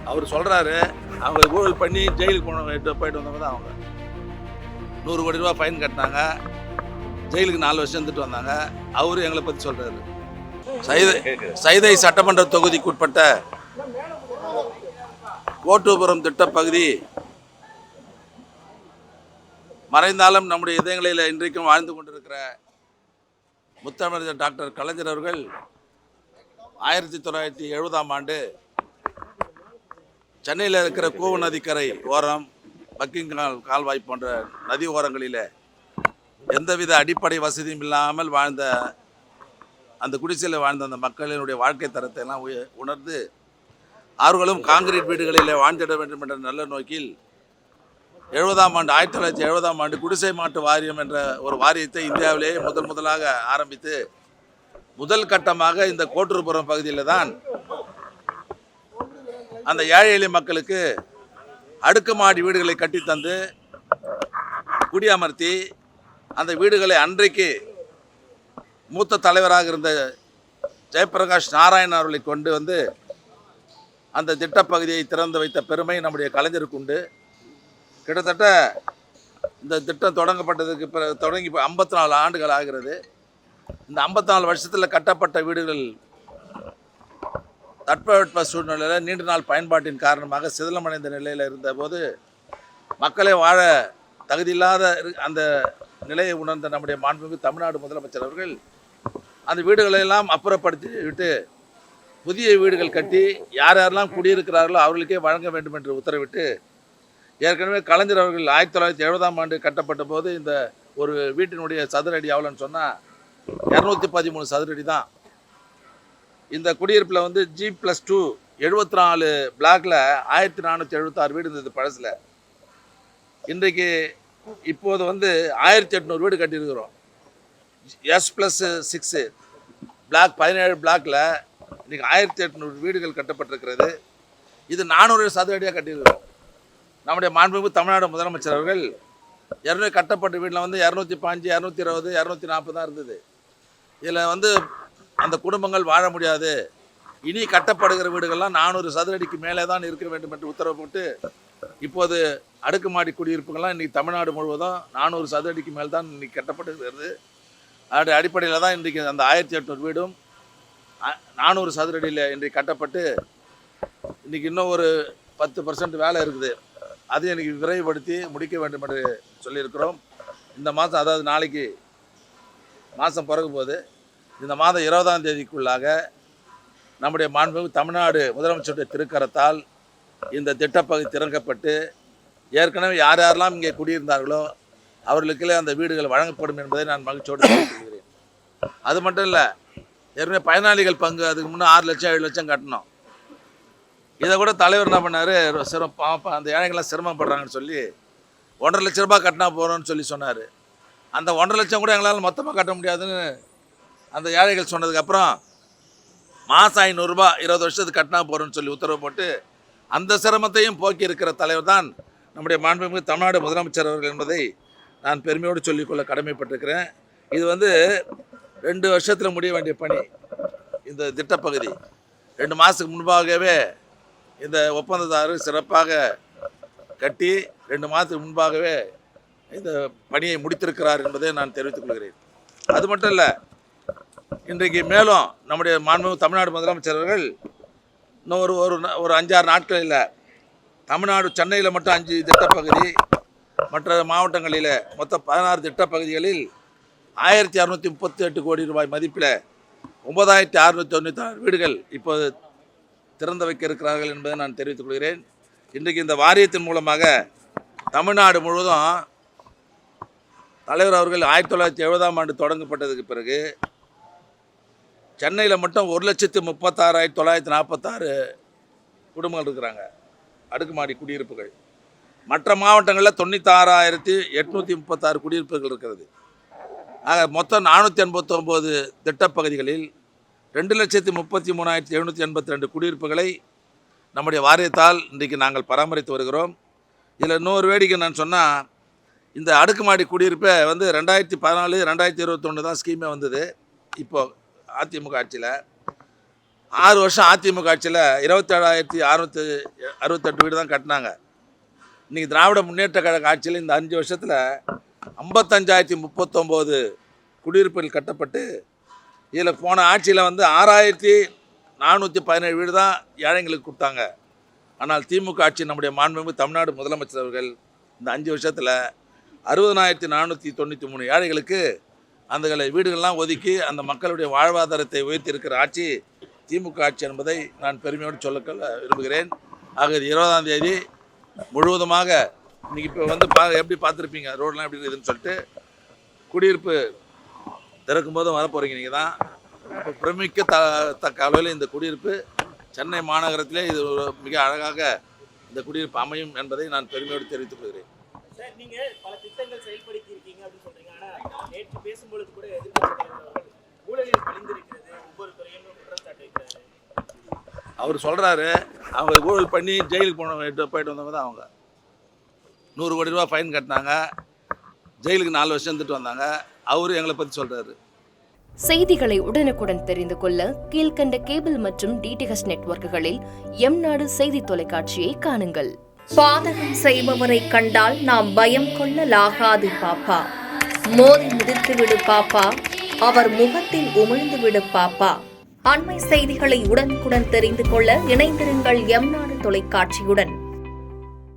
அவர் சொல்கிறாரு, அவங்க ஊழல் பண்ணி ஜெயிலுக்கு போயிட்டு வந்தவங்க தான் அவங்க. 100 கோடி ரூபா ஃபைன் கட்டினாங்க, ஜெயிலுக்கு 4 வருஷம் இருந்துட்டு வந்தாங்க. அவரு எங்களை பற்றி சொல்கிறாரு. சைதை சட்டமன்ற தொகுதிக்குட்பட்ட கோட்டூபுரம் திட்டப்பகுதி மறைந்தாலும் நம்முடைய இதயங்களில் இன்றைக்கும் வாழ்ந்து கொண்டிருக்கிற முத்தமிழர் டாக்டர் கலைஞர் அவர்கள் 1970ஆம் ஆண்டு சென்னையில் இருக்கிற கூவ நதிக்கரை ஓரம், பக்கிங்கால் கால்வாய் போன்ற நதி ஓரங்களில் எந்தவித அடிப்படை வசதியும் இல்லாமல் வாழ்ந்த அந்த குடிசையில் வாழ்ந்த அந்த மக்களினுடைய வாழ்க்கை தரத்தை எல்லாம் உணர்ந்து அவர்களும் காங்கிரீட் வீடுகளில் வாழ்ந்திட வேண்டும் என்ற நல்ல நோக்கில் 1970ஆம் ஆண்டு குடிசை மாட்டு வாரியம் என்ற ஒரு வாரியத்தை இந்தியாவிலேயே முதலாக ஆரம்பித்து முதல் கட்டமாக இந்த கோட்டூர்புரம் பகுதியில் தான் அந்த ஏழை எளிய மக்களுக்கு அடுக்குமாடி வீடுகளை கட்டித்தந்து குடியமர்த்தி அந்த வீடுகளை அன்றைக்கு மூத்த தலைவராக இருந்த ஜெயபிரகாஷ் நாராயணன் அவர்களை கொண்டு வந்து அந்த திட்டப்பகுதியை திறந்து வைத்த பெருமை நம்முடைய கலைஞருக்கு உண்டு. கிட்டத்தட்ட இந்த திட்டம் தொடங்கப்பட்டதுக்கு தொடங்கி 54 ஆண்டுகள் ஆகிறது. இந்த 54 வருஷத்தில் கட்டப்பட்ட வீடுகள் தட்பவெட்ப சூழ்நிலையில் நீண்ட நாள் பயன்பாட்டின் காரணமாக சிதிலமடைந்த நிலையில் இருந்தபோது மக்களை வாழ தகுதியில்லாத அந்த நிலையை உணர்ந்த நம்முடைய மாண்புமிகு தமிழ்நாடு முதலமைச்சர் அவர்கள் அந்த வீடுகளெல்லாம் அப்புறப்படுத்தி விட்டு புதிய வீடுகள் கட்டி யார் யாரெல்லாம் குடியிருக்கிறார்களோ அவர்களுக்கே வழங்க வேண்டும் என்று உத்தரவிட்டு, ஏற்கனவே கலைஞர் அவர்கள் 1970ஆம் ஆண்டு கட்டப்பட்ட போது இந்த ஒரு வீட்டினுடைய சதுர அடி எவ்வளோன்னு சொன்னால் 213 சதுர அடி தான். இந்த குடியிருப்பில் வந்து G+2 74 பிளாக்ல 1476 வீடு இருந்தது பழசில். இன்றைக்கு இப்போது வந்து 1800 வீடு கட்டியிருக்கிறோம். S+6 பிளாக் 17 பிளாக்ல இன்றைக்கி 1800 வீடுகள் கட்டப்பட்டிருக்கிறது. இது 400 சதுர அடியாக கட்டியிருக்கிறோம். நம்முடைய மாண்புமிகு தமிழ்நாடு முதலமைச்சர் அவர்கள் ஏற்கனவே கட்டப்பட்ட வீட்டில் வந்து 205, 220, 240 தான் இருந்தது. இதில் வந்து அந்த குடும்பங்கள் வாழ முடியாது, இனி கட்டப்படுகிற வீடுகள்லாம் 400 சதுர அடிக்கு மேலே தான் இருக்க வேண்டும் என்று உத்தரவு போட்டு இப்போது அடுக்குமாடி குடியிருப்புகள்லாம் இன்றைக்கி தமிழ்நாடு முழுவதும் 400 சதுர அடிக்கு மேல் தான் இன்றைக்கி கட்டப்பட்டுகிறது. அதோடைய அடிப்படையில் தான் இன்றைக்கி அந்த 1800 வீடும் 400 சதுர அடியில் இன்றைக்கு கட்டப்பட்டு இன்றைக்கி இன்னும் ஒரு 10% வேலை இருக்குது. அதையும் இன்றைக்கி விரைவுபடுத்தி முடிக்க வேண்டும் என்று சொல்லியிருக்கிறோம். இந்த மாதம், அதாவது நாளைக்கு மாதம் பிறகு போது இந்த மாதம் 20ஆம் தேதிக்குள்ளாக நம்முடைய மாண்புமிகு தமிழ்நாடு முதலமைச்சருடைய திருக்கரத்தால் இந்த திட்டப்பகுதி திறக்கப்பட்டு ஏற்கனவே யார் யாரெல்லாம் இங்கே குடியிருந்தார்களோ அவர்களுக்கே அந்த வீடுகள் வழங்கப்படும் என்பதை நான் மகிழ்ச்சியோடு தெரிவித்துக். அது மட்டும் இல்லை, ஏற்கனவே பயனாளிகள் பங்கு அதுக்கு முன்னே 6 லட்சம் 7 லட்சம் கட்டணும். இதை கூட தலைவர் என்ன பண்ணார், அந்த ஏழைகள்லாம் சிரமப்படுறாங்கன்னு சொல்லி 1,50,000 லட்ச ரூபாய் கட்டினா போகிறோன்னு சொன்னார். அந்த 1,50,000 லட்சம் கூட எங்களால் மொத்தமாக கட்ட முடியாதுன்னு அந்த ஏழைகள் சொன்னதுக்கப்புறம் மாதம் 500 ரூபாய் 20 வருஷத்துக்கு கட்டினா போகிறோன்னு சொல்லி உத்தரவு போட்டு அந்த சிரமத்தையும் போக்கி இருக்கிற தலைவர் தான் நம்முடைய மாண்புமிகு தமிழ்நாடு முதலமைச்சர் அவர்கள் என்பதை நான் பெருமையோடு சொல்லிக்கொள்ள கடமைப்பட்டிருக்கிறேன். இது வந்து 2 வருஷத்தில் முடிய வேண்டிய பணி. இந்த திட்டப்பகுதி 2 மாதத்துக்கு முன்பாகவே இந்த ஒப்பந்ததாரர் சிறப்பாக கட்டி 2 மாதத்துக்கு முன்பாகவே இந்த பணியை முடித்திருக்கிறார் என்பதை நான் தெரிவித்துக் கொள்கிறேன். அது மட்டும் இல்லை, இன்றைக்கு மேலும் நம்முடைய மாண்புமிகு தமிழ்நாடு முதலமைச்சர் அவர்கள் இன்னும் ஒரு 5-6 நாட்களில் தமிழ்நாடு சென்னையில் மட்டும் 5 திட்டப்பகுதி, மற்ற மாவட்டங்களில் மொத்தம் 16 திட்டப்பகுதிகளில் 1638 கோடி ரூபாய் மதிப்பில் 9696 வீடுகள் இப்போது திறந்து வைக்க இருக்கிறார்கள் என்பதை நான் தெரிவித்துக் கொள்கிறேன். இன்றைக்கு இந்த வாரியத்தின் மூலமாக தமிழ்நாடு முழுவதும் தலைவர் அவர்கள் 1970ஆம் ஆண்டு தொடங்கப்பட்டதுக்கு பிறகு சென்னையில் மட்டும் 1,36,946 குடும்பங்கள் இருக்கிறாங்க, அடுக்குமாடி குடியிருப்புகள். மற்ற மாவட்டங்களில் 96,836 குடியிருப்புகள் இருக்கிறது. ஆக மொத்தம் 489 திட்டப்பகுதிகளில் 2,33,782 குடியிருப்புகளை நம்முடைய வாரியத்தால் இன்றைக்கு நாங்கள் பராமரித்து வருகிறோம். இதில் இன்னொரு வேடிக்கை நான் சொன்னால், இந்த அடுக்குமாடி குடியிருப்பை வந்து 2014, 2021 தான் ஸ்கீமே வந்தது. இப்போது அதிமுக ஆட்சியில் 6 வருஷம் அதிமுக ஆட்சியில் 27,668 வீடு தான் கட்டினாங்க. இன்றைக்கி திராவிட முன்னேற்ற கழக ஆட்சியில் இந்த 5 வருஷத்தில் 55,039 குடியிருப்புகள் கட்டப்பட்டு, இதில் போன ஆட்சியில் வந்து 6,417 வீடு தான் ஏழைங்களுக்கு கொடுத்தாங்க. ஆனால் திமுக ஆட்சி நம்முடைய மாண்புமிகு தமிழ்நாடு முதலமைச்சர் அவர்கள் இந்த 5 வருஷத்தில் 60,493 ஏழைகளுக்கு அந்த வீடுகள்லாம் ஒதுக்கி அந்த மக்களுடைய வாழ்வாதாரத்தை உயர்த்தியிருக்கிற ஆட்சி திமுக ஆட்சி என்பதை நான் பெருமையோடு சொல்ல விரும்புகிறேன். ஆக 20ஆம் தேதி முழுவதுமாக இன்றைக்கி இப்போ வந்து எப்படி பார்த்துருப்பீங்க ரோடெலாம் எப்படி இருக்குதுன்னு சொல்லிட்டு, குடியிருப்பு திறக்கும் போதும் வரப்போகிறீங்க நீங்கள் தான். இப்போ பிரமிக்க தக்க அளவில் இந்த குடியிருப்பு சென்னை மாநகரத்திலே இது ஒரு மிக அழகாக இந்த குடியிருப்பு அமையும் என்பதை நான் பெருமையோடு தெரிவித்துக் கொள்கிறேன். சார், நீங்கள் பல திட்டங்கள் செயல்படுத்தி இருக்கீங்க அப்படின்னு சொல்கிறீங்க. ஆனால் நேற்று பேசும்பொழுது கூட எதிர்க்கட்சிகள் ஊழலில் கழிந்திருக்கிறது ஒவ்வொரு துறையும் குற்றம் சாட்டு வைக்கிறாரு. அவர் சொல்கிறாரு, அவங்க ஊழல் பண்ணி ஜெயிலுக்கு போயிட்டு வந்தவங்க தான் அவங்க. 100 கோடி ரூபா ஃபைன் கட்டினாங்க, ஜெயிலுக்கு 4 வருஷம் இருந்துட்டு வந்தாங்க. அவரு எங்களை பற்றி சொல்கிறாரு. செய்திகளை உடனுக்குடன் தெரிந்து கொள்ள கீழ்கண்ட கேபிள் மற்றும் டிடிஹெச் நெட்வொர்க்குகளில் எம்நாடு செய்தி தொலைக்காட்சியை காணுங்கள். பாதகம் செய்பவரை கண்டால் நாம் பயம் கொள்ளலாகாது பாப்பா. மோதி மிதித்து விடு பாப்பா, அவர் முகத்தில் உமிழ்ந்து விடு பாப்பா. அண்மை செய்திகளை உடனுக்குடன் தெரிந்து கொள்ள இணைந்திருங்கள் எம்நாடு தொலைக்காட்சியுடன்.